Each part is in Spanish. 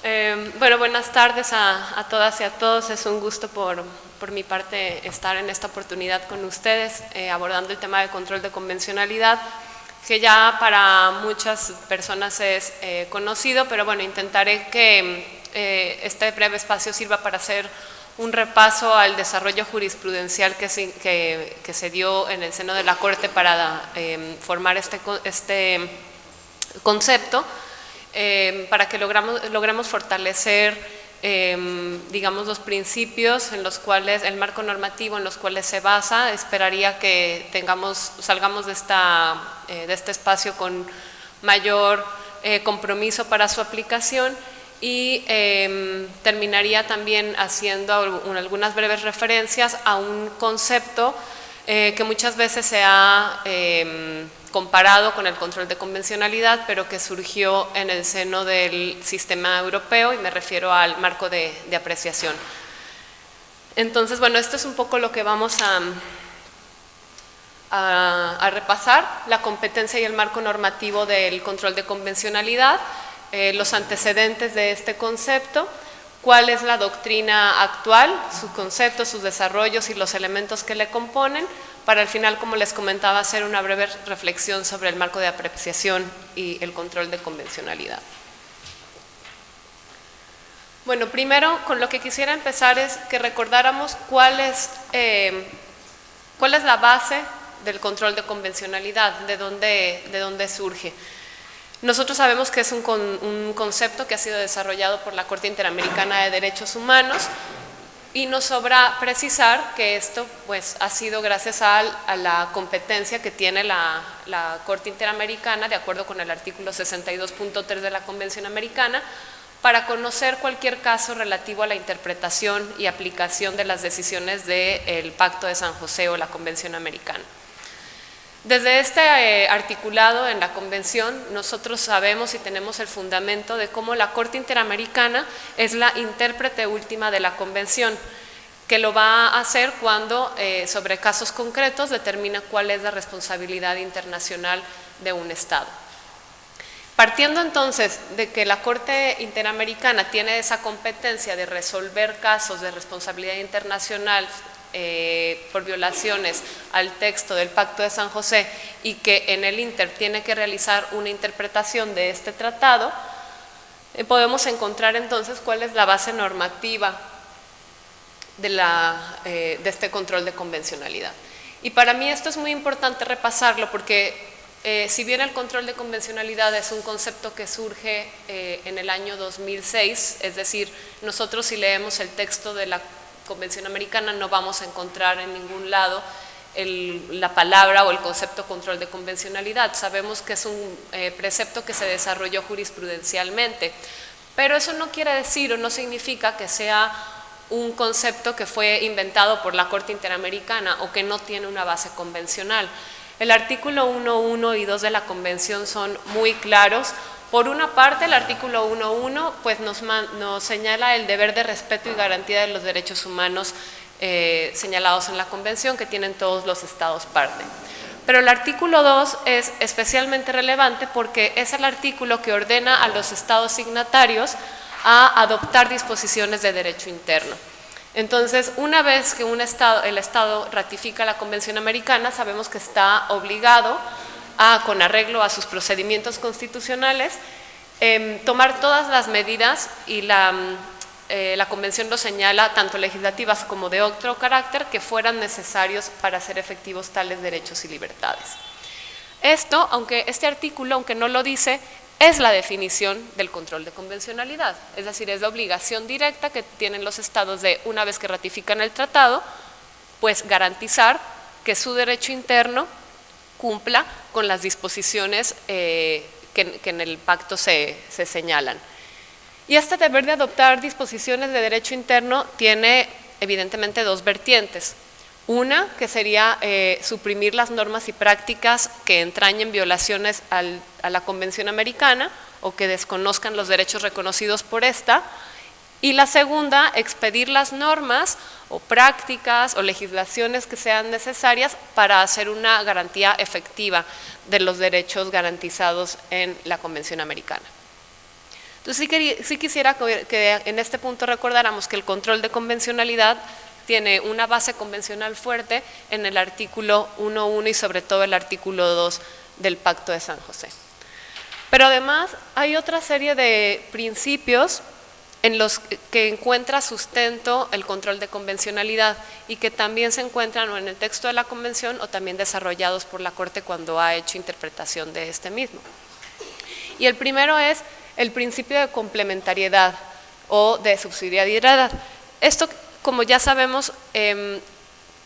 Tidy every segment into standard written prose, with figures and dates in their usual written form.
Bueno, buenas tardes a todas y a todos. Es un gusto por mi parte estar en esta oportunidad con ustedes abordando el tema de control de convencionalidad, que ya para muchas personas es conocido, pero bueno, intentaré que este breve espacio sirva para hacer un repaso al desarrollo jurisprudencial que se dio en el seno de la Corte para formar este concepto, para que logremos fortalecer, digamos, los principios en los cuales, el marco normativo en los cuales se basa. Esperaría que salgamos de este espacio con mayor compromiso para su aplicación y terminaría también haciendo algunas breves referencias a un concepto que muchas veces se ha comparado con el control de convencionalidad, pero que surgió en el seno del sistema europeo, y me refiero al marco de apreciación. Entonces, bueno, esto es un poco lo que vamos a repasar: la competencia y el marco normativo del control de convencionalidad, los antecedentes de este concepto, cuál es la doctrina actual, sus conceptos, sus desarrollos y los elementos que le componen, para al final, como les comentaba, hacer una breve reflexión sobre el marco de apreciación y el control de convencionalidad. Bueno, primero, con lo que quisiera empezar es que recordáramos cuál es la base del control de convencionalidad, de dónde surge. Nosotros sabemos que es un concepto que ha sido desarrollado por la Corte Interamericana de Derechos Humanos, y nos sobra precisar que esto pues ha sido gracias a la competencia que tiene la Corte Interamericana, de acuerdo con el artículo 62.3 de la Convención Americana, para conocer cualquier caso relativo a la interpretación y aplicación de las decisiones del Pacto de San José o la Convención Americana. Desde este articulado en la Convención, nosotros sabemos y tenemos el fundamento de cómo la Corte Interamericana es la intérprete última de la Convención, que lo va a hacer cuando, sobre casos concretos, determina cuál es la responsabilidad internacional de un Estado. Partiendo entonces de que la Corte Interamericana tiene esa competencia de resolver casos de responsabilidad internacional por violaciones al texto del Pacto de San José, y que en el Inter tiene que realizar una interpretación de este tratado, podemos encontrar entonces cuál es la base normativa de este control de convencionalidad. Y para mí esto es muy importante repasarlo, porque si bien el control de convencionalidad es un concepto que surge en el año 2006, es decir, nosotros si leemos el texto de la Convención Americana no vamos a encontrar en ningún lado la palabra o el concepto control de convencionalidad. Sabemos que es un precepto que se desarrolló jurisprudencialmente, pero eso no quiere decir o no significa que sea un concepto que fue inventado por la Corte Interamericana o que no tiene una base convencional. El artículo 1.1 y 2 de la Convención son muy claros. Por una parte, el artículo 1.1 pues nos señala el deber de respeto y garantía de los derechos humanos señalados en la Convención, que tienen todos los Estados parte. Pero el artículo 2 es especialmente relevante porque es el artículo que ordena a los Estados signatarios a adoptar disposiciones de derecho interno. Entonces, una vez que el Estado ratifica la Convención Americana, sabemos que está obligado con arreglo a sus procedimientos constitucionales, tomar todas las medidas, y la Convención lo señala, tanto legislativas como de otro carácter, que fueran necesarios para hacer efectivos tales derechos y libertades. Esto, aunque este artículo, aunque no lo dice, es la definición del control de convencionalidad, es decir, es la obligación directa que tienen los Estados de, una vez que ratifican el tratado, pues garantizar que su derecho interno cumpla con las disposiciones que en el pacto se señalan. Y este deber de adoptar disposiciones de derecho interno tiene evidentemente dos vertientes. Una, que sería suprimir las normas y prácticas que entrañen violaciones a la Convención Americana o que desconozcan los derechos reconocidos por esta. Y la segunda, expedir las normas o prácticas o legislaciones que sean necesarias para hacer una garantía efectiva de los derechos garantizados en la Convención Americana. Entonces sí quisiera que en este punto recordáramos que el control de convencionalidad tiene una base convencional fuerte en el artículo 1.1 y sobre todo el artículo 2 del Pacto de San José. Pero además hay otra serie de principios en los que encuentra sustento el control de convencionalidad y que también se encuentran o en el texto de la Convención o también desarrollados por la Corte cuando ha hecho interpretación de este mismo. Y el primero es el principio de complementariedad o de subsidiariedad. Esto, como ya sabemos,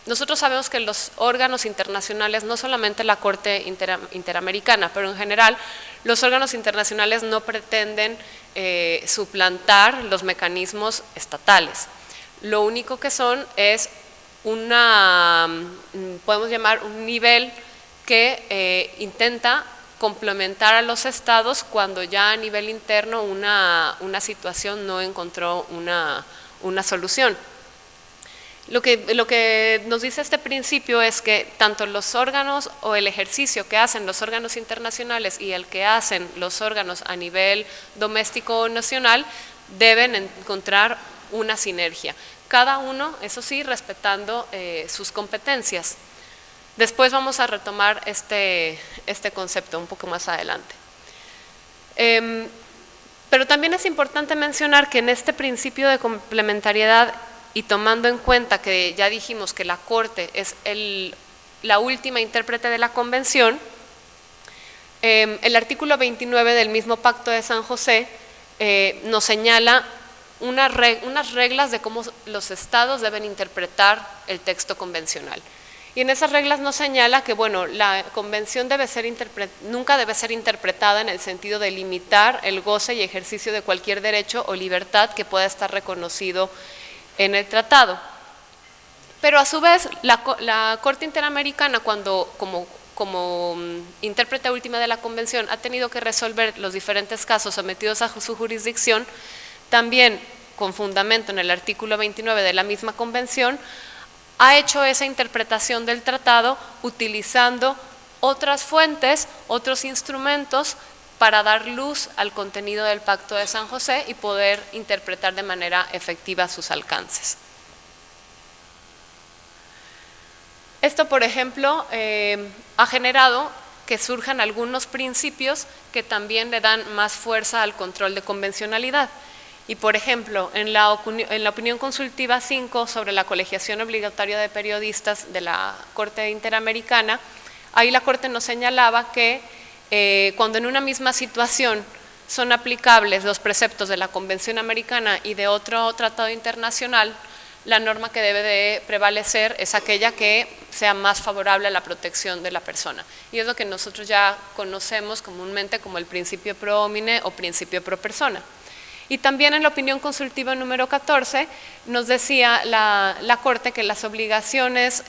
nosotros sabemos que los órganos internacionales, no solamente la Corte Interamericana, pero en general, los órganos internacionales no pretenden suplantar los mecanismos estatales. Lo único que son es podemos llamar un nivel que intenta complementar a los estados cuando ya a nivel interno una situación no encontró una solución. Lo que nos dice este principio es que tanto los órganos o el ejercicio que hacen los órganos internacionales y el que hacen los órganos a nivel doméstico o nacional deben encontrar una sinergia. Cada uno, eso sí, respetando sus competencias. Después vamos a retomar este concepto un poco más adelante. Pero también es importante mencionar que en este principio de complementariedad y tomando en cuenta que ya dijimos que la Corte es la última intérprete de la Convención, el artículo 29 del mismo Pacto de San José nos señala unas reglas de cómo los estados deben interpretar el texto convencional. Y en esas reglas nos señala que, bueno, la convención nunca debe ser interpretada en el sentido de limitar el goce y ejercicio de cualquier derecho o libertad que pueda estar reconocido en el tratado. Pero a su vez, la Corte Interamericana, como intérprete última de la Convención, ha tenido que resolver los diferentes casos sometidos a su jurisdicción, también con fundamento en el artículo 29 de la misma Convención, ha hecho esa interpretación del tratado utilizando otras fuentes, otros instrumentos para dar luz al contenido del Pacto de San José y poder interpretar de manera efectiva sus alcances. Esto, por ejemplo, ha generado que surjan algunos principios que también le dan más fuerza al control de convencionalidad. Y por ejemplo, en la opinión consultiva 5 sobre la colegiación obligatoria de periodistas de la Corte Interamericana, ahí la Corte nos señalaba que cuando en una misma situación son aplicables los preceptos de la Convención Americana y de otro tratado internacional, la norma que debe de prevalecer es aquella que sea más favorable a la protección de la persona. Y es lo que nosotros ya conocemos comúnmente como el principio pro homine o principio pro persona. Y también en la opinión consultiva número 14 nos decía la Corte que las obligaciones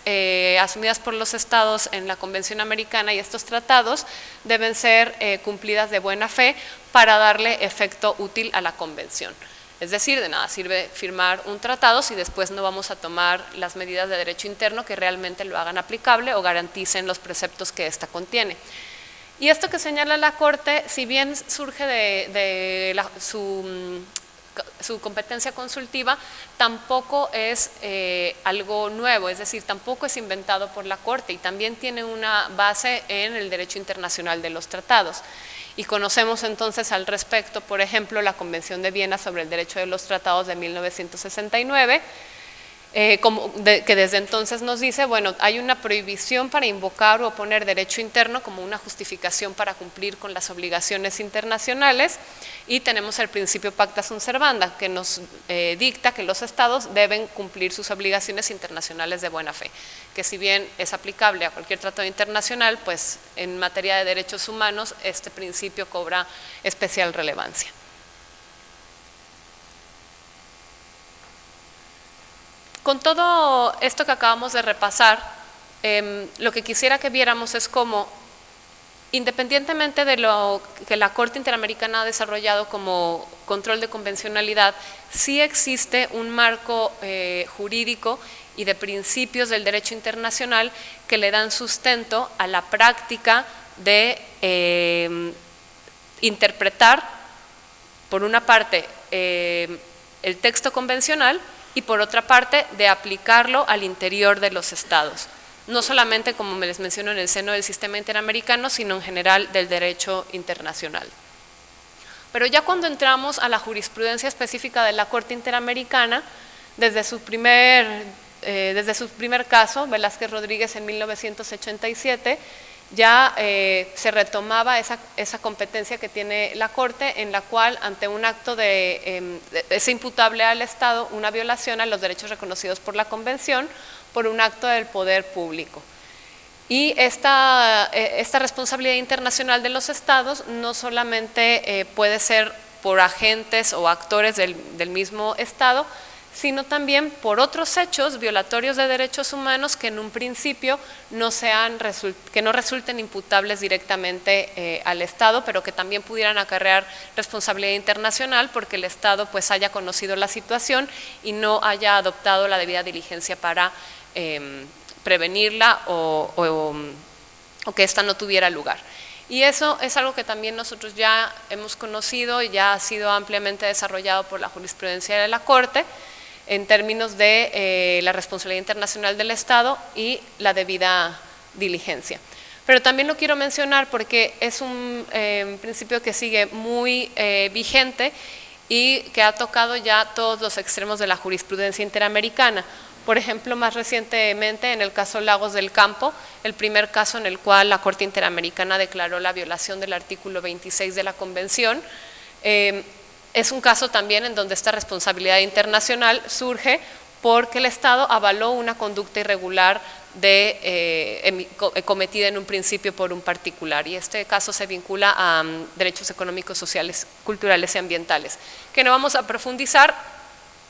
asumidas por los estados en la Convención Americana y estos tratados deben ser cumplidas de buena fe para darle efecto útil a la Convención. Es decir, de nada sirve firmar un tratado si después no vamos a tomar las medidas de derecho interno que realmente lo hagan aplicable o garanticen los preceptos que ésta contiene. Y esto que señala la Corte, si bien surge de su competencia consultiva, tampoco es algo nuevo, es decir, tampoco es inventado por la Corte y también tiene una base en el derecho internacional de los tratados. Y conocemos entonces al respecto, por ejemplo, la Convención de Viena sobre el Derecho de los Tratados de 1969, que desde entonces nos dice, bueno, hay una prohibición para invocar o oponer derecho interno como una justificación para cumplir con las obligaciones internacionales, y tenemos el principio pacta sunt servanda, que nos dicta que los estados deben cumplir sus obligaciones internacionales de buena fe, que si bien es aplicable a cualquier tratado internacional, pues en materia de derechos humanos este principio cobra especial relevancia. Con todo esto que acabamos de repasar, lo que quisiera que viéramos es cómo, independientemente de lo que la Corte Interamericana ha desarrollado como control de convencionalidad, sí existe un marco jurídico y de principios del derecho internacional que le dan sustento a la práctica de interpretar por una parte, el texto convencional y por otra parte, de aplicarlo al interior de los estados. No solamente, como me les menciono, en el seno del sistema interamericano, sino en general del derecho internacional. Pero ya cuando entramos a la jurisprudencia específica de la Corte Interamericana, desde su primer caso, Velázquez Rodríguez en 1987, ya se retomaba esa competencia que tiene la Corte, en la cual ante un acto es imputable al Estado una violación a los derechos reconocidos por la Convención por un acto del poder público. Y esta responsabilidad internacional de los estados no solamente puede ser por agentes o actores del mismo estado, sino también por otros hechos violatorios de derechos humanos que en un principio que no resulten imputables directamente al Estado, pero que también pudieran acarrear responsabilidad internacional porque el Estado pues haya conocido la situación y no haya adoptado la debida diligencia para prevenirla o que ésta no tuviera lugar. Y eso es algo que también nosotros ya hemos conocido y ya ha sido ampliamente desarrollado por la jurisprudencia de la Corte en términos de la responsabilidad internacional del Estado y la debida diligencia. Pero también lo quiero mencionar porque es un principio que sigue muy vigente y que ha tocado ya todos los extremos de la jurisprudencia interamericana. Por ejemplo, más recientemente en el caso Lagos del Campo, el primer caso en el cual la Corte Interamericana declaró la violación del artículo 26 de la Convención, es un caso también en donde esta responsabilidad internacional surge porque el Estado avaló una conducta irregular cometida en un principio por un particular, y este caso se vincula a derechos económicos, sociales, culturales y ambientales, que no vamos a profundizar,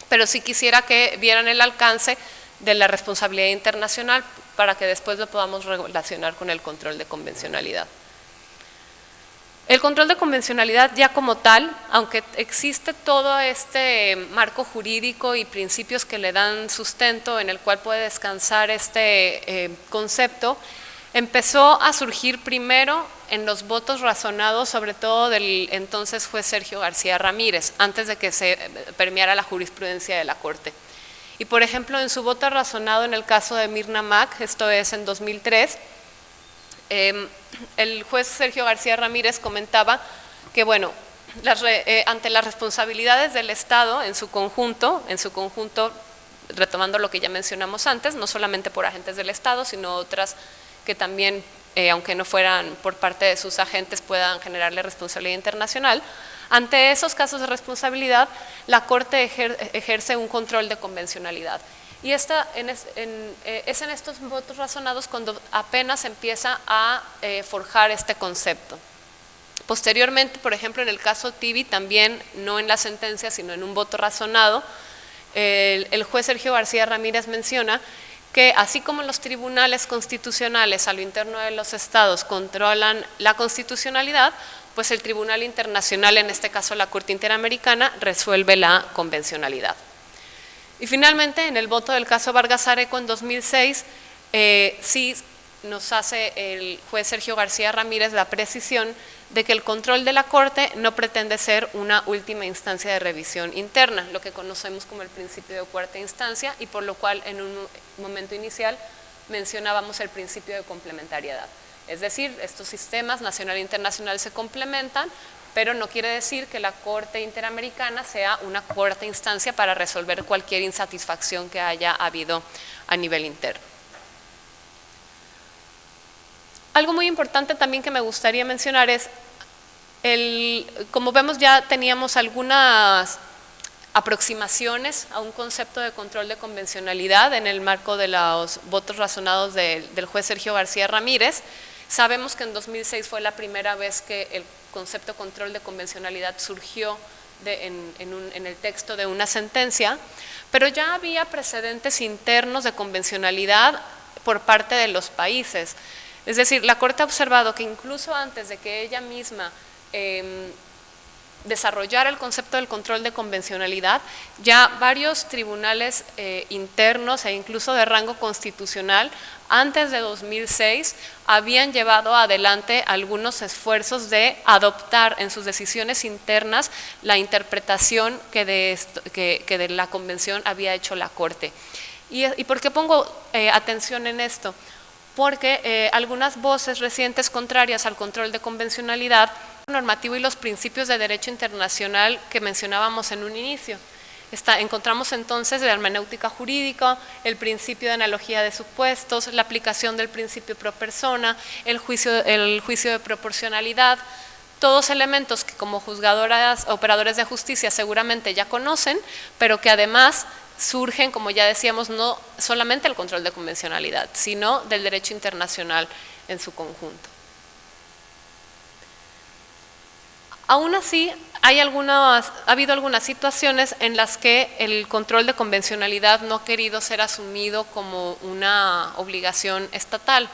pero sí quisiera que vieran el alcance de la responsabilidad internacional para que después lo podamos relacionar con el control de convencionalidad. El control de convencionalidad ya como tal, aunque existe todo este marco jurídico y principios que le dan sustento en el cual puede descansar este concepto, empezó a surgir primero en los votos razonados, sobre todo del entonces juez Sergio García Ramírez, antes de que se permeara la jurisprudencia de la Corte. Y por ejemplo, en su voto razonado en el caso de Mirna Mac, esto es en 2003, el juez Sergio García Ramírez comentaba que, bueno, ante las responsabilidades del Estado en su conjunto, retomando lo que ya mencionamos antes, no solamente por agentes del Estado, sino otras que también, aunque no fueran por parte de sus agentes, puedan generarle responsabilidad internacional. Ante esos casos de responsabilidad, la Corte ejerce un control de convencionalidad. Y es en estos votos razonados cuando apenas empieza a forjar este concepto. Posteriormente, por ejemplo, en el caso Tibi, también no en la sentencia, sino en un voto razonado, el juez Sergio García Ramírez menciona que así como los tribunales constitucionales a lo interno de los estados controlan la constitucionalidad, pues el Tribunal Internacional, en este caso la Corte Interamericana, resuelve la convencionalidad. Y finalmente, en el voto del caso Vargas Areco en 2006, sí nos hace el juez Sergio García Ramírez la precisión de que el control de la Corte no pretende ser una última instancia de revisión interna, lo que conocemos como el principio de cuarta instancia, y por lo cual en un momento inicial mencionábamos el principio de complementariedad. Es decir, estos sistemas nacional e internacional se complementan, pero no quiere decir que la Corte Interamericana sea una cuarta instancia para resolver cualquier insatisfacción que haya habido a nivel interno. Algo muy importante también que me gustaría mencionar es, como vemos ya teníamos algunas aproximaciones a un concepto de control de convencionalidad en el marco de los votos razonados del juez Sergio García Ramírez. Sabemos que en 2006 fue la primera vez que el concepto control de convencionalidad surgió en el texto de una sentencia, pero ya había precedentes internos de convencionalidad por parte de los países. Es decir, la Corte ha observado que incluso antes de que ella misma desarrollar el concepto del control de convencionalidad, ya varios tribunales internos e incluso de rango constitucional antes de 2006 habían llevado adelante algunos esfuerzos de adoptar en sus decisiones internas la interpretación que de la convención había hecho la Corte. ¿Y por qué pongo atención en esto? Porque algunas voces recientes contrarias al control de convencionalidad normativo y los principios de derecho internacional que mencionábamos en un inicio. Encontramos entonces la hermenéutica jurídica, el principio de analogía de supuestos, la aplicación del principio pro persona, el juicio de proporcionalidad, todos elementos que como juzgadoras, operadores de justicia seguramente ya conocen, pero que además surgen, como ya decíamos, no solamente el control de convencionalidad, sino del derecho internacional en su conjunto. Aún así, ha habido algunas situaciones en las que el control de convencionalidad no ha querido ser asumido como una obligación estatal.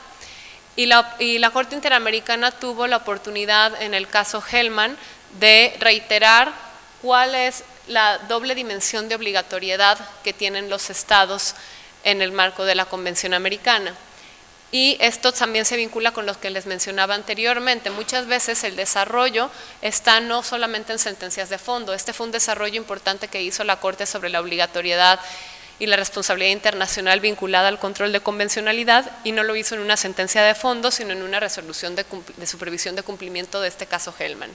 Y la Corte Interamericana tuvo la oportunidad en el caso Hellman de reiterar cuál es la doble dimensión de obligatoriedad que tienen los estados en el marco de la Convención Americana. Y esto también se vincula con lo que les mencionaba anteriormente. Muchas veces el desarrollo está no solamente en sentencias de fondo. Este fue un desarrollo importante que hizo la Corte sobre la obligatoriedad y la responsabilidad internacional vinculada al control de convencionalidad, y no lo hizo en una sentencia de fondo, sino en una resolución de supervisión de cumplimiento de este caso Hellman.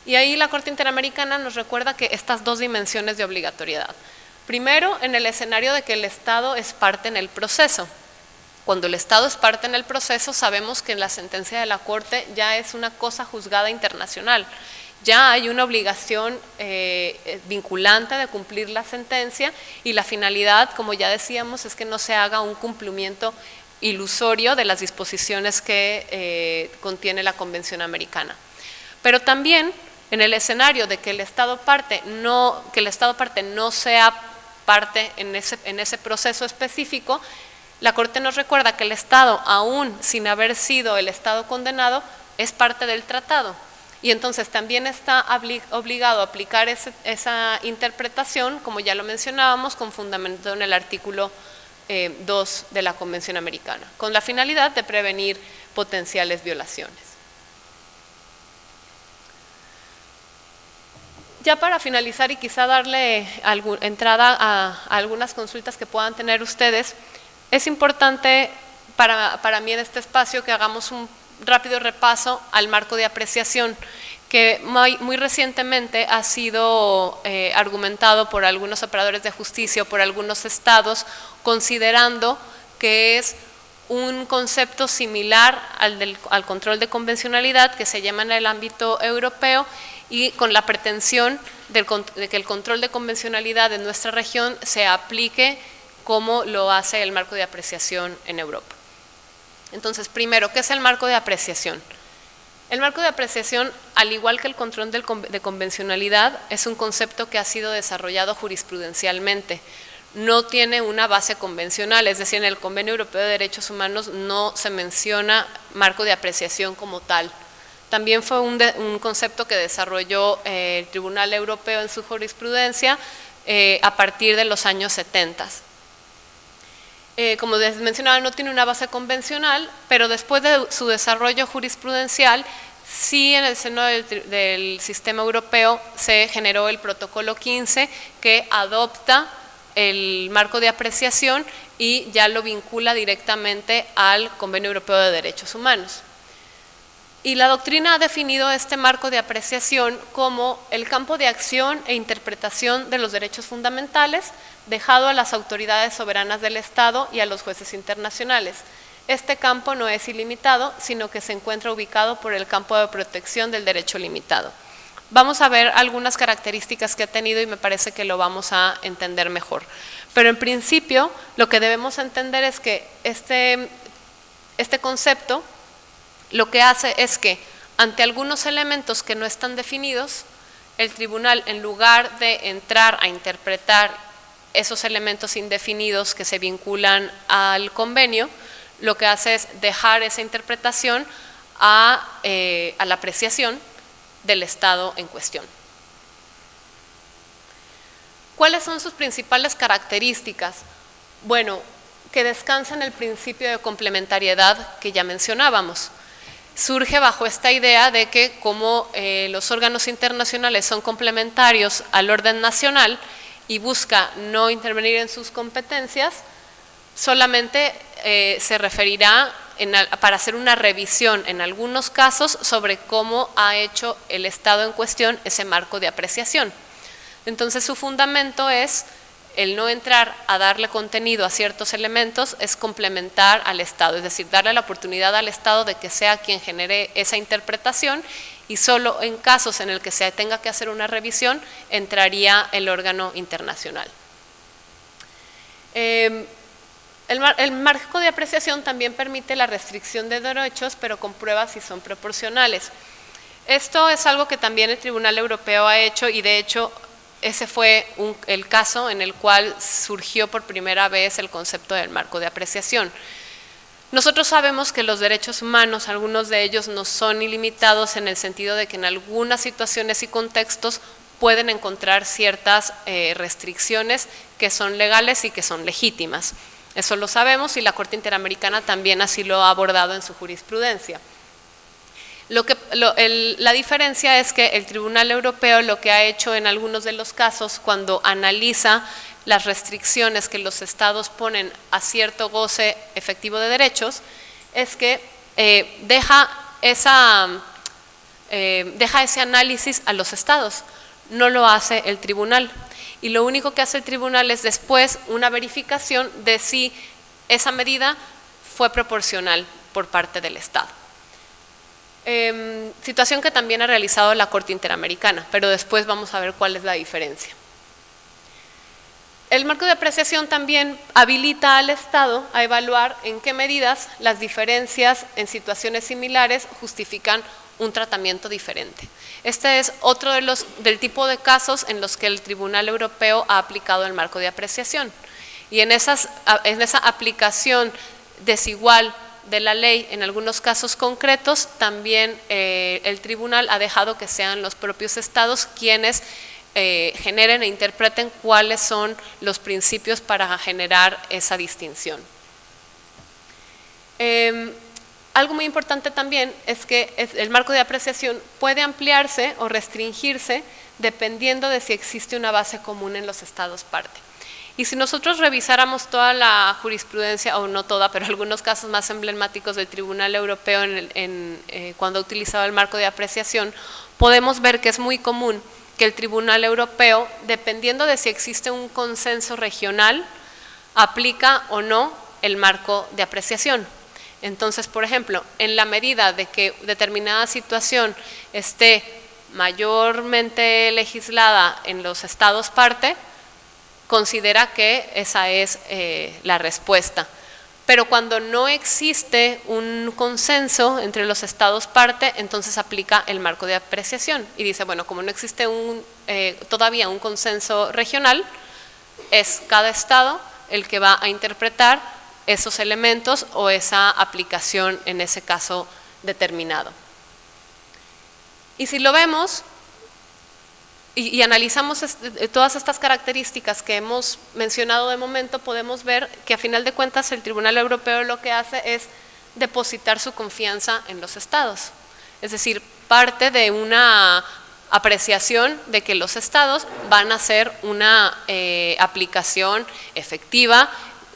Y ahí la Corte Interamericana nos recuerda que estas dos dimensiones de obligatoriedad. Primero, en el escenario de que el Estado es parte en el proceso. Cuando el Estado es parte en el proceso, sabemos que en la sentencia de la Corte ya es una cosa juzgada internacional. Ya hay una obligación vinculante de cumplir la sentencia, y la finalidad, como ya decíamos, es que no se haga un cumplimiento ilusorio de las disposiciones que contiene la Convención Americana. Pero también en el escenario de que el Estado parte no sea parte en ese proceso específico, la Corte nos recuerda que el Estado, aún sin haber sido el Estado condenado, es parte del tratado. Y entonces también está obligado a aplicar esa interpretación, como ya lo mencionábamos, con fundamento en el artículo 2 de la Convención Americana, con la finalidad de prevenir potenciales violaciones. Ya para finalizar y quizá darle entrada a algunas consultas que puedan tener ustedes, es importante para mí en este espacio que hagamos un rápido repaso al marco de apreciación, que muy recientemente ha sido argumentado por algunos operadores de justicia o por algunos estados, considerando que es un concepto similar al control de convencionalidad que se llama en el ámbito europeo, y con la pretensión de que el control de convencionalidad en nuestra región se aplique como lo hace el marco de apreciación en Europa. Entonces, primero, ¿qué es el marco de apreciación? El marco de apreciación, al igual que el control de convencionalidad, es un concepto que ha sido desarrollado jurisprudencialmente. No tiene una base convencional, es decir, en el Convenio Europeo de Derechos Humanos no se menciona marco de apreciación como tal. También fue un concepto que desarrolló el Tribunal Europeo en su jurisprudencia a partir de los años 70. Como les mencionaba, no tiene una base convencional, pero después de su desarrollo jurisprudencial, sí en el seno del sistema europeo se generó el protocolo 15 que adopta el marco de apreciación y ya lo vincula directamente al Convenio Europeo de Derechos Humanos. Y la doctrina ha definido este marco de apreciación como el campo de acción e interpretación de los derechos fundamentales dejado a las autoridades soberanas del Estado y a los jueces internacionales. Este campo no es ilimitado, sino que se encuentra ubicado por el campo de protección del derecho limitado. Vamos a ver algunas características que ha tenido y me parece que lo vamos a entender mejor. Pero en principio, lo que debemos entender es que este concepto lo que hace es que ante algunos elementos que no están definidos, el tribunal, en lugar de entrar a interpretar esos elementos indefinidos que se vinculan al convenio, lo que hace es dejar esa interpretación a la apreciación del Estado en cuestión. ¿Cuáles son sus principales características? Bueno, que descansa en el principio de complementariedad que ya mencionábamos. Surge bajo esta idea de que como los órganos internacionales son complementarios al orden nacional y busca no intervenir en sus competencias, solamente se referirá para hacer una revisión en algunos casos sobre cómo ha hecho el Estado en cuestión ese marco de apreciación. Entonces su fundamento es el no entrar a darle contenido a ciertos elementos, es complementar al Estado, es decir, darle la oportunidad al Estado de que sea quien genere esa interpretación, y solo en casos en el que se tenga que hacer una revisión entraría el órgano internacional. El marco de apreciación también permite la restricción de derechos, pero con pruebas si son proporcionales. Esto es algo que también el Tribunal Europeo ha hecho, y de hecho ese fue el caso en el cual surgió por primera vez el concepto del marco de apreciación. Nosotros sabemos que los derechos humanos, algunos de ellos no son ilimitados en el sentido de que en algunas situaciones y contextos pueden encontrar ciertas restricciones que son legales y que son legítimas. Eso lo sabemos y la Corte Interamericana también así lo ha abordado en su jurisprudencia. La diferencia es que el Tribunal Europeo lo que ha hecho en algunos de los casos cuando analiza las restricciones que los estados ponen a cierto goce efectivo de derechos es que deja ese análisis a los estados, no lo hace el tribunal. Y lo único que hace el tribunal es después una verificación de si esa medida fue proporcional por parte del Estado. Situación que también ha realizado la Corte Interamericana, pero después vamos a ver cuál es la diferencia. El marco de apreciación también habilita al Estado a evaluar en qué medidas las diferencias en situaciones similares justifican un tratamiento diferente. Este es otro del tipo de casos en los que el Tribunal Europeo ha aplicado el marco de apreciación. Y en esa aplicación desigual de la ley, en algunos casos concretos, también el tribunal ha dejado que sean los propios estados quienes generen e interpreten cuáles son los principios para generar esa distinción. Algo muy importante también es que el marco de apreciación puede ampliarse o restringirse dependiendo de si existe una base común en los estados parte. Y si nosotros revisáramos toda la jurisprudencia, o no toda, pero algunos casos más emblemáticos del Tribunal Europeo cuando ha utilizado el marco de apreciación, podemos ver que es muy común que el Tribunal Europeo, dependiendo de si existe un consenso regional, aplica o no el marco de apreciación. Entonces, por ejemplo, en la medida de que determinada situación esté mayormente legislada en los estados parte, considera que esa es la respuesta. Pero cuando no existe un consenso entre los estados parte, entonces aplica el marco de apreciación y dice, bueno, como no existe todavía un consenso regional, es cada estado el que va a interpretar esos elementos o esa aplicación en ese caso determinado. Y si lo vemos y analizamos todas estas características que hemos mencionado de momento, podemos ver que a final de cuentas el Tribunal Europeo lo que hace es depositar su confianza en los estados. Es decir, parte de una apreciación de que los estados van a hacer una aplicación efectiva,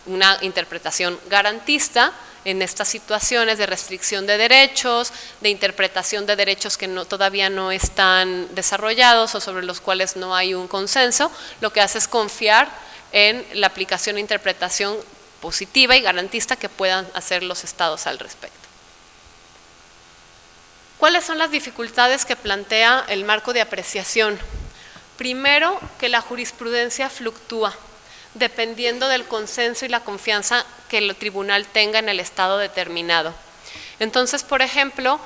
una interpretación garantista en estas situaciones de restricción de derechos, de interpretación de derechos que todavía no están desarrollados o sobre los cuales no hay un consenso. Lo que hace es confiar en la aplicación e interpretación positiva y garantista que puedan hacer los estados al respecto. ¿Cuáles son las dificultades que plantea el marco de apreciación? Primero, que la jurisprudencia fluctúa dependiendo del consenso y la confianza que el tribunal tenga en el estado determinado. Entonces, por ejemplo,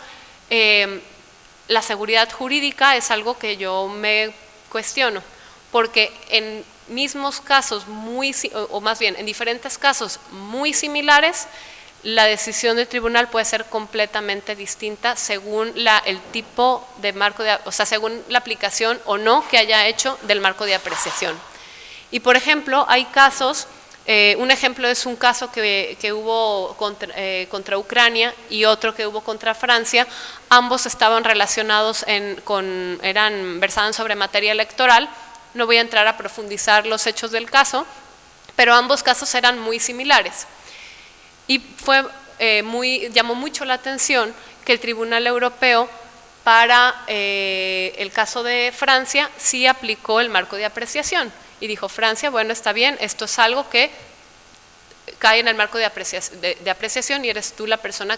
la seguridad jurídica es algo que yo me cuestiono, porque en mismos casos, o más bien en diferentes casos muy similares, la decisión del tribunal puede ser completamente distinta según el tipo de marco, según la aplicación o no que haya hecho del marco de apreciación. Y por ejemplo, hay casos, un ejemplo es un caso que hubo contra Ucrania y otro que hubo contra Francia. Ambos estaban relacionados, versaban sobre materia electoral. No voy a entrar a profundizar los hechos del caso, pero ambos casos eran muy similares. Y llamó mucho la atención que el Tribunal Europeo para el caso de Francia sí aplicó el marco de apreciación y dijo: Francia, bueno, está bien, esto es algo que cae en el marco de apreciación y eres tú la persona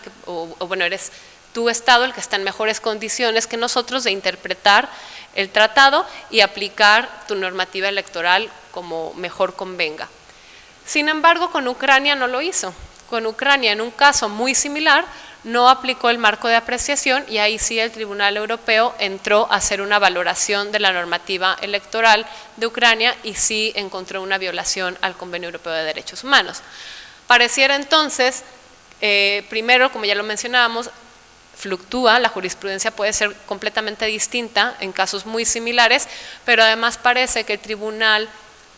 bueno, eres tu Estado el que está en mejores condiciones que nosotros de interpretar el tratado y aplicar tu normativa electoral como mejor convenga. Sin embargo, con Ucrania no lo hizo. Con Ucrania, en un caso muy similar, no aplicó el marco de apreciación y ahí sí el Tribunal Europeo entró a hacer una valoración de la normativa electoral de Ucrania y sí encontró una violación al Convenio Europeo de Derechos Humanos. Pareciera entonces, primero, como ya lo mencionábamos, fluctúa, la jurisprudencia puede ser completamente distinta en casos muy similares, pero además parece que el tribunal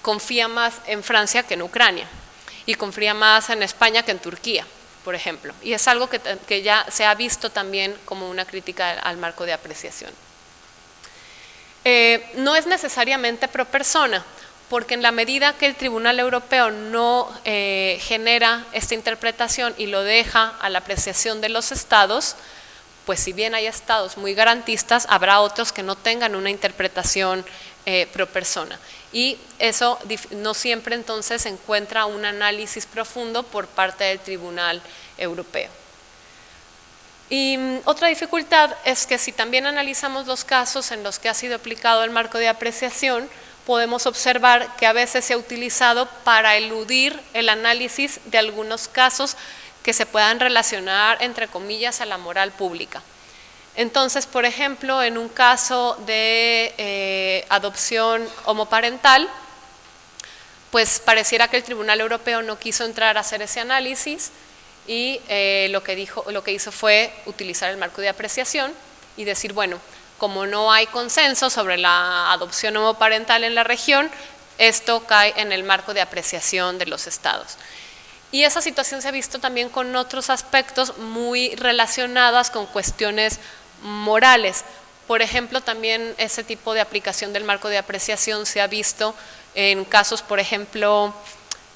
confía más en Francia que en Ucrania y confía más en España que en Turquía, por ejemplo. Y es algo que ya se ha visto también como una crítica al marco de apreciación. No es necesariamente pro persona, porque en la medida que el Tribunal Europeo no genera esta interpretación y lo deja a la apreciación de los estados, pues si bien hay estados muy garantistas, habrá otros que no tengan una interpretación pro persona. Y eso no siempre entonces encuentra un análisis profundo por parte del Tribunal Europeo. Y otra dificultad es que si también analizamos los casos en los que ha sido aplicado el marco de apreciación, podemos observar que a veces se ha utilizado para eludir el análisis de algunos casos que se puedan relacionar, entre comillas, a la moral pública. Entonces, por ejemplo, en un caso de adopción homoparental, pues pareciera que el Tribunal Europeo no quiso entrar a hacer ese análisis y lo que hizo fue utilizar el marco de apreciación y decir, bueno, como no hay consenso sobre la adopción homoparental en la región, esto cae en el marco de apreciación de los estados. Y esa situación se ha visto también con otros aspectos muy relacionados con cuestiones morales. Por ejemplo, también ese tipo de aplicación del marco de apreciación se ha visto en casos, por ejemplo,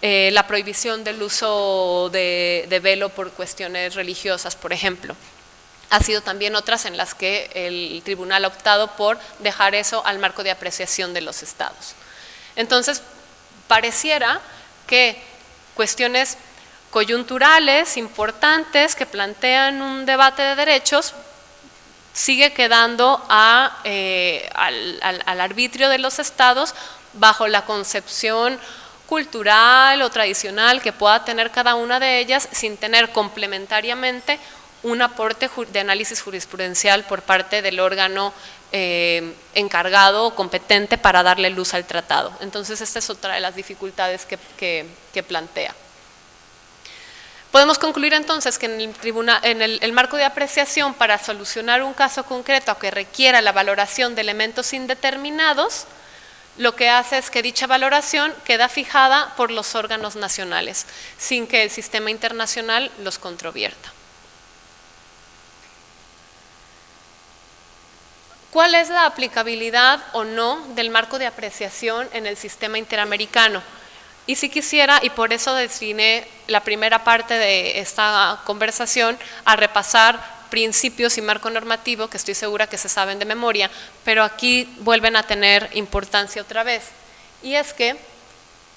la prohibición del uso de velo por cuestiones religiosas, por ejemplo. Ha sido también otras en las que el tribunal ha optado por dejar eso al marco de apreciación de los estados. Entonces, pareciera que cuestiones coyunturales, importantes, que plantean un debate de derechos, sigue quedando al arbitrio de los estados bajo la concepción cultural o tradicional que pueda tener cada una de ellas, sin tener complementariamente un aporte de análisis jurisprudencial por parte del órgano encargado o competente para darle luz al tratado. Entonces, esta es otra de las dificultades que plantea. Podemos concluir entonces que en el marco de apreciación, para solucionar un caso concreto que requiera la valoración de elementos indeterminados, lo que hace es que dicha valoración queda fijada por los órganos nacionales, sin que el sistema internacional los controvierta. ¿Cuál es la aplicabilidad o no del marco de apreciación en el sistema interamericano? Y si quisiera, y por eso destiné la primera parte de esta conversación a repasar principios y marco normativo, que estoy segura que se saben de memoria, pero aquí vuelven a tener importancia otra vez. Y es que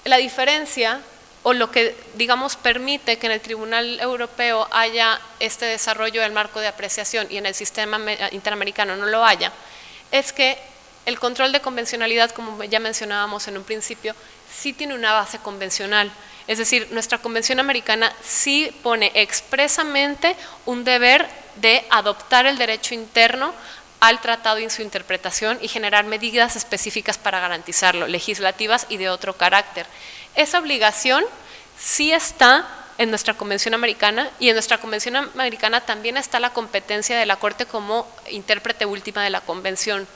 la diferencia, o lo que, digamos, permite que en el Tribunal Europeo haya este desarrollo del marco de apreciación y en el sistema interamericano no lo haya, es que el control de convencionalidad, como ya mencionábamos en un principio, sí tiene una base convencional. Es decir, nuestra Convención Americana sí pone expresamente un deber de adoptar el derecho interno al tratado y en su interpretación y generar medidas específicas para garantizarlo, legislativas y de otro carácter. Esa obligación sí está en nuestra Convención Americana, y en nuestra Convención Americana también está la competencia de la Corte como intérprete última de la Convención.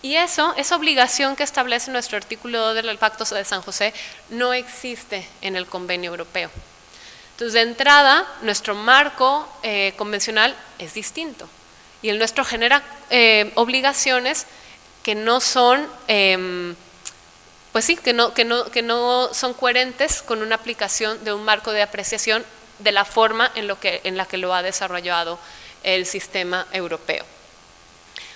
Y esa obligación que establece nuestro artículo 2 del Pacto de San José no existe en el convenio europeo. Entonces, de entrada, nuestro marco convencional es distinto y el nuestro genera obligaciones que no son, pues sí, que no son coherentes con una aplicación de un marco de apreciación de la forma en la que lo ha desarrollado el sistema europeo.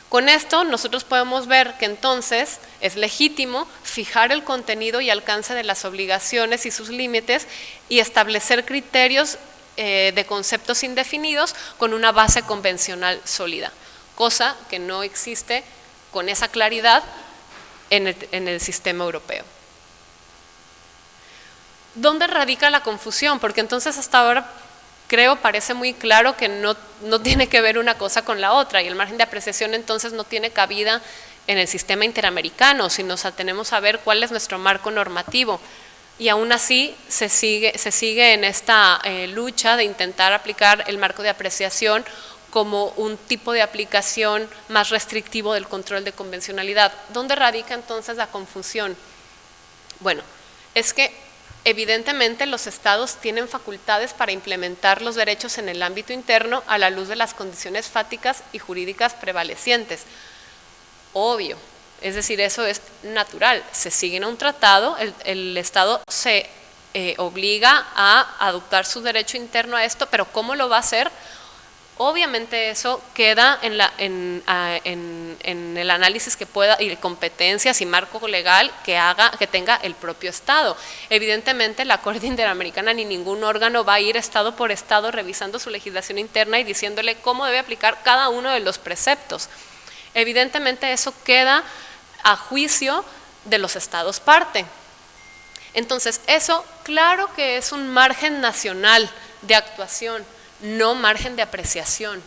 Con esto nosotros podemos ver que entonces es legítimo fijar el contenido y alcance de las obligaciones y sus límites y establecer criterios de conceptos indefinidos con una base convencional sólida, cosa que no existe con esa claridad en el sistema europeo. ¿Dónde radica la confusión? Porque entonces hasta ahora parece muy claro que no tiene que ver una cosa con la otra y el margen de apreciación entonces no tiene cabida en el sistema interamericano si nos atenemos a ver cuál es nuestro marco normativo. Y aún así se sigue en esta lucha de intentar aplicar el marco de apreciación como un tipo de aplicación más restrictivo del control de convencionalidad. ¿Dónde radica entonces la confusión? Bueno, es que evidentemente los estados tienen facultades para implementar los derechos en el ámbito interno a la luz de las condiciones fácticas y jurídicas prevalecientes. Obvio, es decir, eso es natural. Se sigue un tratado, el estado se obliga a adoptar su derecho interno a esto, pero ¿cómo lo va a hacer? Obviamente eso queda en el análisis que pueda y competencias y marco legal que tenga el propio Estado. Evidentemente la Corte Interamericana ni ningún órgano va a ir Estado por Estado revisando su legislación interna y diciéndole cómo debe aplicar cada uno de los preceptos. Evidentemente eso queda a juicio de los Estados parte. Entonces eso claro que es un margen nacional de actuación, no margen de apreciación.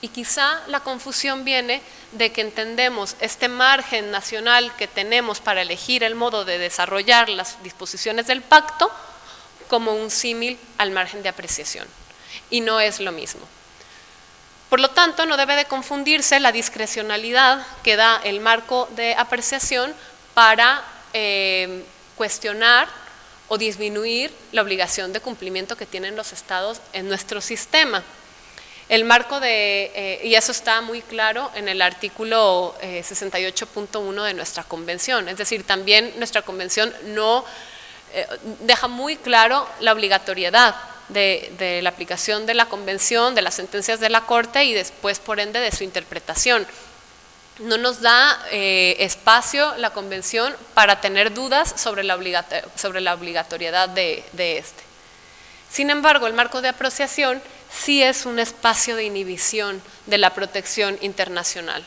Y quizá la confusión viene de que entendemos este margen nacional que tenemos para elegir el modo de desarrollar las disposiciones del pacto como un símil al margen de apreciación. Y no es lo mismo. Por lo tanto, no debe de confundirse la discrecionalidad que da el marco de apreciación para cuestionar o disminuir la obligación de cumplimiento que tienen los estados en nuestro sistema. El marco y eso está muy claro en el artículo 68.1 de nuestra convención, es decir, también nuestra convención no deja muy claro la obligatoriedad de la aplicación de la convención, de las sentencias de la Corte y después por ende de su interpretación. No nos da espacio la convención para tener dudas sobre la obligatoriedad de este. Sin embargo, el marco de apreciación sí es un espacio de inhibición de la protección internacional,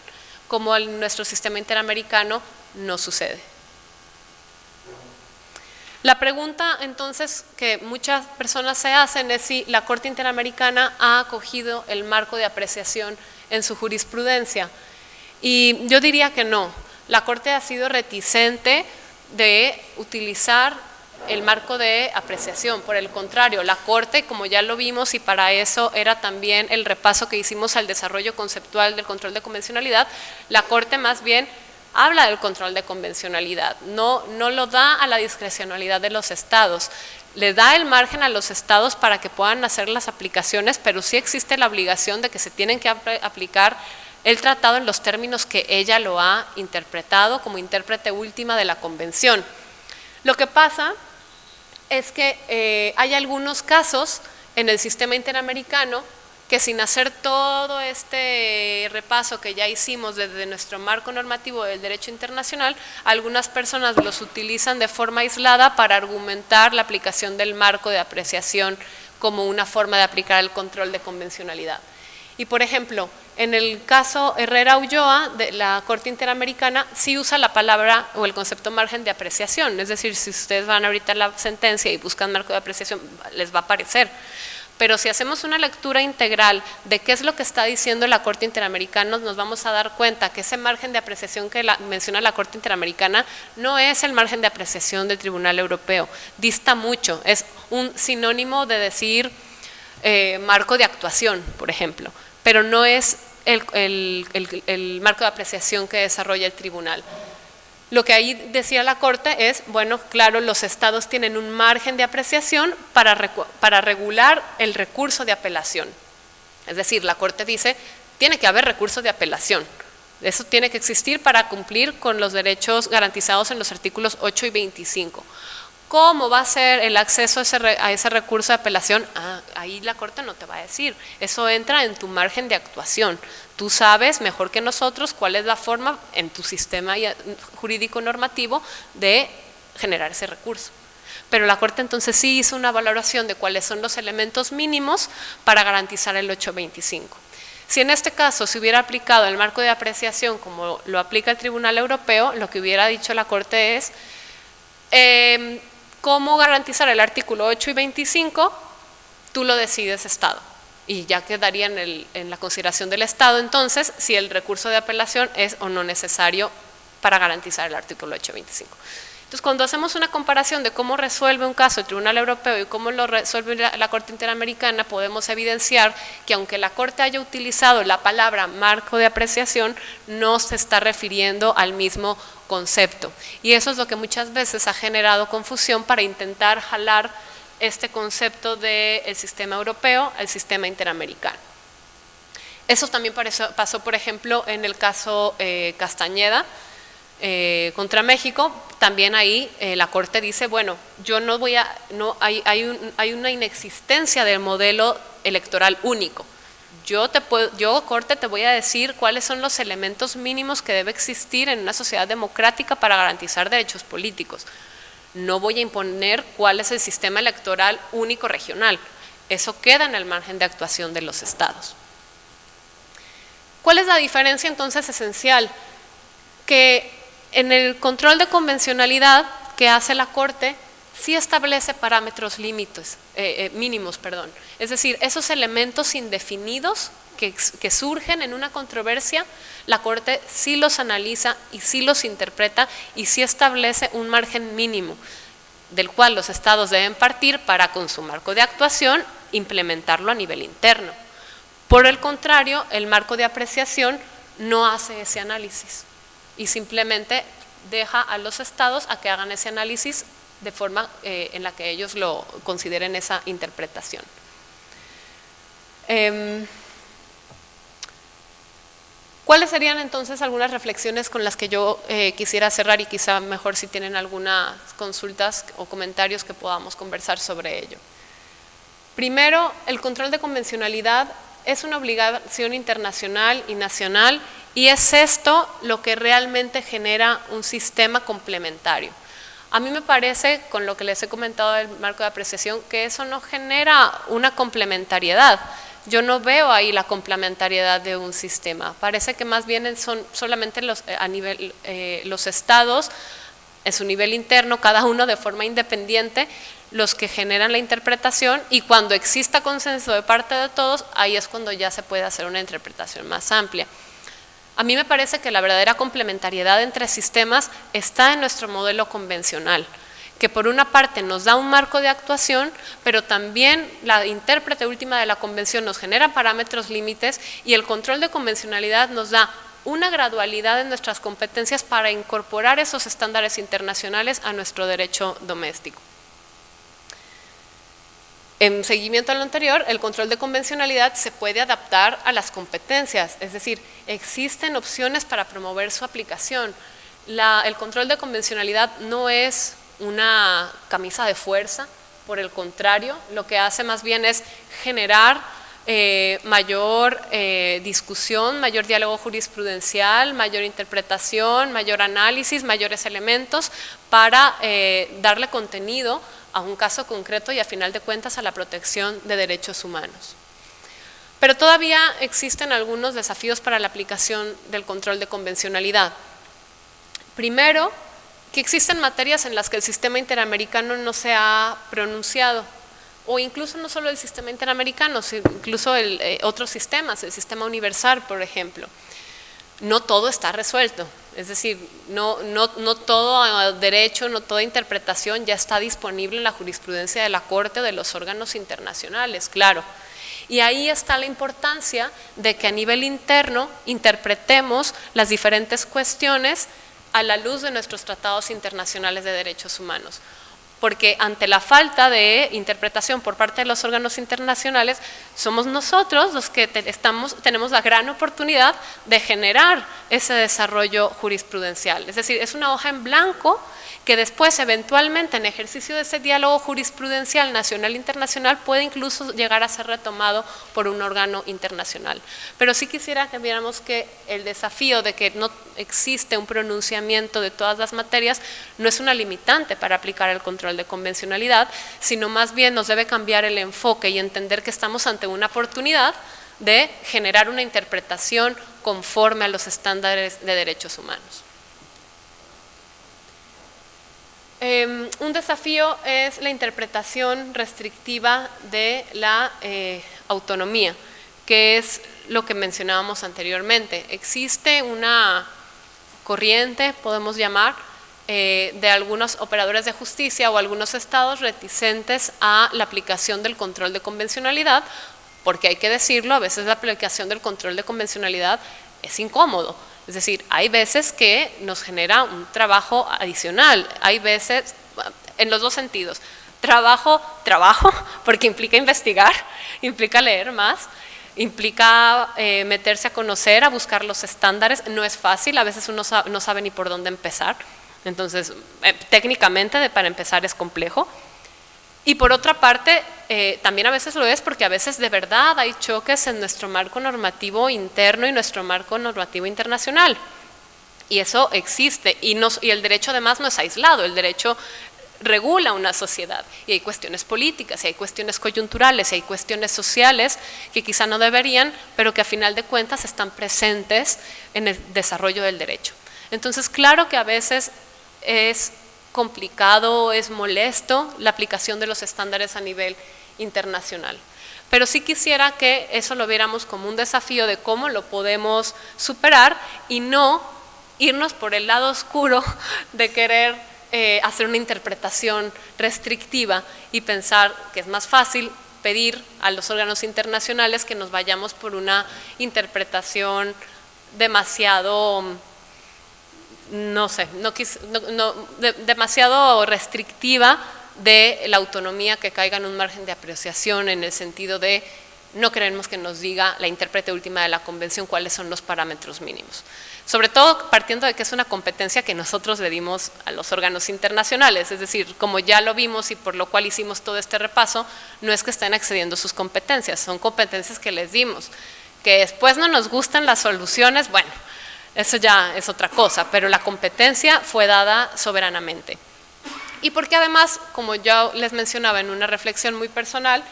como en nuestro sistema interamericano no sucede. La pregunta entonces que muchas personas se hacen es si la Corte Interamericana ha acogido el marco de apreciación en su jurisprudencia. Y yo diría que no. La Corte ha sido reticente de utilizar el marco de apreciación. Por el contrario, la Corte, como ya lo vimos, y para eso era también el repaso que hicimos al desarrollo conceptual del control de convencionalidad, la Corte más bien habla del control de convencionalidad, no lo da a la discrecionalidad de los estados, le da el margen a los estados para que puedan hacer las aplicaciones, pero sí existe la obligación de que se tienen que aplicar el tratado en los términos que ella lo ha interpretado como intérprete última de la convención. Lo que pasa es que hay algunos casos en el sistema interamericano que sin hacer todo este repaso que ya hicimos desde nuestro marco normativo del derecho internacional, algunas personas los utilizan de forma aislada para argumentar la aplicación del marco de apreciación como una forma de aplicar el control de convencionalidad. Y por ejemplo, en el caso Herrera-Ulloa de la Corte Interamericana sí usa la palabra o el concepto margen de apreciación, es decir, si ustedes van ahorita a la sentencia y buscan marco de apreciación, les va a aparecer. Pero si hacemos una lectura integral de qué es lo que está diciendo la Corte Interamericana, nos vamos a dar cuenta que ese margen de apreciación que menciona la Corte Interamericana no es el margen de apreciación del Tribunal Europeo, dista mucho, es un sinónimo de decir marco de actuación, por ejemplo, pero no es el marco de apreciación que desarrolla el tribunal. Lo que ahí decía la Corte es, bueno, claro, los estados tienen un margen de apreciación para regular el recurso de apelación. Es decir, la Corte dice, tiene que haber recurso de apelación. Eso tiene que existir para cumplir con los derechos garantizados en los artículos 8 y 25. ¿Cómo va a ser el acceso a ese recurso de apelación? Ahí la Corte no te va a decir. Eso entra en tu margen de actuación. Tú sabes mejor que nosotros cuál es la forma en tu sistema jurídico normativo de generar ese recurso. Pero la Corte entonces sí hizo una valoración de cuáles son los elementos mínimos para garantizar el 825. Si en este caso se hubiera aplicado el marco de apreciación como lo aplica el Tribunal Europeo, lo que hubiera dicho la Corte es cómo garantizar el artículo 8 y 25, tú lo decides Estado. Y ya quedaría en la consideración del Estado entonces si el recurso de apelación es o no necesario para garantizar el artículo 8 y 25. Entonces, cuando hacemos una comparación de cómo resuelve un caso el Tribunal Europeo y cómo lo resuelve la Corte Interamericana, podemos evidenciar que aunque la Corte haya utilizado la palabra marco de apreciación, no se está refiriendo al mismo concepto. Y eso es lo que muchas veces ha generado confusión para intentar jalar este concepto del sistema europeo al sistema interamericano. Eso también pasó, por ejemplo, en el caso Castañeda, contra México. También ahí la Corte dice, bueno, yo no voy a, no hay una inexistencia del modelo electoral único. Yo Corte te voy a decir cuáles son los elementos mínimos que debe existir en una sociedad democrática para garantizar derechos políticos. No voy a imponer cuál es el sistema electoral único regional. Eso queda en el margen de actuación de los estados. ¿Cuál es la diferencia entonces esencial? Que en el control de convencionalidad que hace la Corte, sí establece parámetros mínimos. Es decir, esos elementos indefinidos que surgen en una controversia, la Corte sí los analiza y sí los interpreta y sí establece un margen mínimo del cual los estados deben partir para, con su marco de actuación, implementarlo a nivel interno. Por el contrario, el marco de apreciación no hace ese análisis y simplemente deja a los estados a que hagan ese análisis de forma en la que ellos lo consideren esa interpretación. ¿Cuáles serían entonces algunas reflexiones con las que yo quisiera cerrar y quizá mejor si tienen algunas consultas o comentarios que podamos conversar sobre ello? Primero, el control de convencionalidad es una obligación internacional y nacional y es esto lo que realmente genera un sistema complementario. A mí me parece, con lo que les he comentado del marco de apreciación, que eso no genera una complementariedad. Yo no veo ahí la complementariedad de un sistema. Parece que más bien son solamente los estados, en su nivel interno, cada uno de forma independiente, los que generan la interpretación y cuando exista consenso de parte de todos, ahí es cuando ya se puede hacer una interpretación más amplia. A mí me parece que la verdadera complementariedad entre sistemas está en nuestro modelo convencional, que por una parte nos da un marco de actuación, pero también la intérprete última de la convención nos genera parámetros límites y el control de convencionalidad nos da una gradualidad en nuestras competencias para incorporar esos estándares internacionales a nuestro derecho doméstico. En seguimiento a lo anterior, el control de convencionalidad se puede adaptar a las competencias, es decir, existen opciones para promover su aplicación. El control de convencionalidad no es una camisa de fuerza, por el contrario, lo que hace más bien es generar mayor discusión, mayor diálogo jurisprudencial, mayor interpretación, mayor análisis, mayores elementos para darle contenido a un caso concreto y a final de cuentas a la protección de derechos humanos. Pero todavía existen algunos desafíos para la aplicación del control de convencionalidad. Primero, que existen materias en las que el sistema interamericano no se ha pronunciado, o incluso no solo el sistema interamericano, sino incluso otros sistemas, el sistema universal, por ejemplo. No todo está resuelto, es decir, no todo derecho, no toda interpretación ya está disponible en la jurisprudencia de la Corte o de los órganos internacionales, claro. Y ahí está la importancia de que a nivel interno interpretemos las diferentes cuestiones a la luz de nuestros tratados internacionales de derechos humanos. Porque ante la falta de interpretación por parte de los órganos internacionales, somos nosotros los que tenemos la gran oportunidad de generar ese desarrollo jurisprudencial. Es decir, es una hoja en blanco que después eventualmente en ejercicio de ese diálogo jurisprudencial nacional e internacional puede incluso llegar a ser retomado por un órgano internacional. Pero sí quisiera que viéramos que el desafío de que no existe un pronunciamiento de todas las materias no es una limitante para aplicar el control de convencionalidad, sino más bien nos debe cambiar el enfoque y entender que estamos ante una oportunidad de generar una interpretación conforme a los estándares de derechos humanos. Un desafío es la interpretación restrictiva de la autonomía, que es lo que mencionábamos anteriormente. Existe una corriente, podemos llamar, de algunos operadores de justicia o algunos estados reticentes a la aplicación del control de convencionalidad, porque hay que decirlo, a veces la aplicación del control de convencionalidad es incómodo. Es decir, hay veces que nos genera un trabajo adicional, hay veces, en los dos sentidos, trabajo, porque implica investigar, implica leer más, implica meterse a conocer, a buscar los estándares, no es fácil, a veces uno no sabe ni por dónde empezar, entonces técnicamente para empezar es complejo. Y por otra parte, también a veces lo es porque a veces de verdad hay choques en nuestro marco normativo interno y nuestro marco normativo internacional. Y eso existe. Y el derecho además no es aislado, el derecho regula una sociedad. Y hay cuestiones políticas, y hay cuestiones coyunturales, y hay cuestiones sociales que quizá no deberían, pero que a final de cuentas están presentes en el desarrollo del derecho. Entonces, claro que a veces es complicado, es molesto la aplicación de los estándares a nivel internacional. Pero sí quisiera que eso lo viéramos como un desafío de cómo lo podemos superar y no irnos por el lado oscuro de querer hacer una interpretación restrictiva y pensar que es más fácil pedir a los órganos internacionales que nos vayamos por una interpretación demasiado demasiado restrictiva de la autonomía que caiga en un margen de apreciación en el sentido de no queremos que nos diga la intérprete última de la convención cuáles son los parámetros mínimos. Sobre todo partiendo de que es una competencia que nosotros le dimos a los órganos internacionales, es decir, como ya lo vimos y por lo cual hicimos todo este repaso, no es que estén excediendo sus competencias, son competencias que les dimos. Que después no nos gustan las soluciones, bueno, eso ya es otra cosa, pero la competencia fue dada soberanamente. Y porque además, como ya les mencionaba en una reflexión muy personal,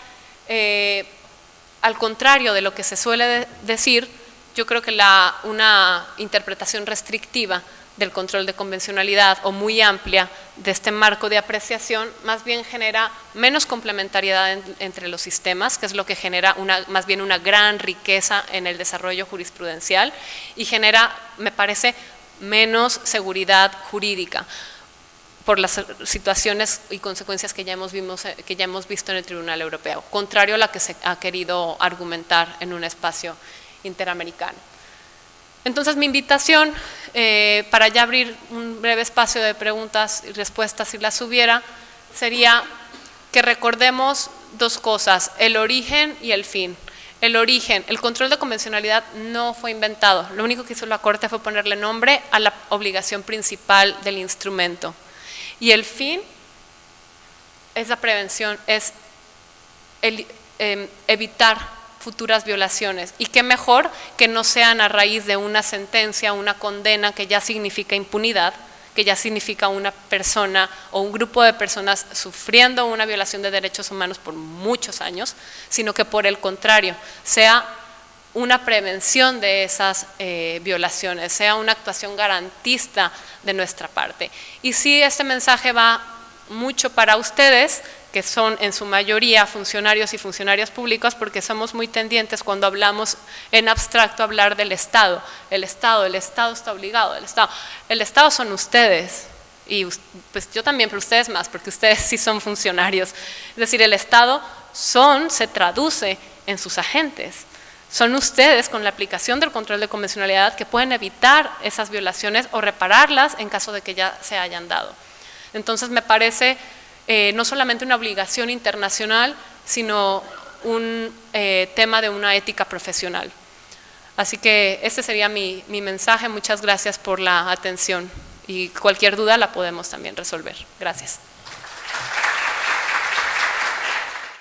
al contrario de lo que se suele decir, yo creo que una interpretación restrictiva del control de convencionalidad o muy amplia de este marco de apreciación más bien genera menos complementariedad entre los sistemas, que es lo que genera más bien una gran riqueza en el desarrollo jurisprudencial y genera, me parece, menos seguridad jurídica por las situaciones y consecuencias que ya hemos visto en el Tribunal Europeo, contrario a la que se ha querido argumentar en un espacio interamericano. Entonces mi invitación, para ya abrir un breve espacio de preguntas y respuestas si las hubiera, sería que recordemos dos cosas, el origen y el fin. El origen, el control de convencionalidad no fue inventado, lo único que hizo la Corte fue ponerle nombre a la obligación principal del instrumento. Y el fin es la prevención, es evitar futuras violaciones. Y qué mejor que no sean a raíz de una sentencia, una condena que ya significa impunidad, que ya significa una persona o un grupo de personas sufriendo una violación de derechos humanos por muchos años, sino que por el contrario, sea una prevención de esas violaciones, sea una actuación garantista de nuestra parte. Y sí, este mensaje va mucho para ustedes, que son en su mayoría funcionarios y funcionarias públicas, porque somos muy tendientes cuando hablamos en abstracto a hablar del Estado. El Estado está obligado, el Estado son ustedes. y pues yo también, pero ustedes más, porque ustedes sí son funcionarios. Es decir, el Estado se traduce en sus agentes. Son ustedes, con la aplicación del control de convencionalidad, que pueden evitar esas violaciones o repararlas en caso de que ya se hayan dado. Entonces me parece no solamente una obligación internacional, sino un tema de una ética profesional. Así que este sería mi mensaje. Muchas gracias por la atención y cualquier duda la podemos también resolver. Gracias.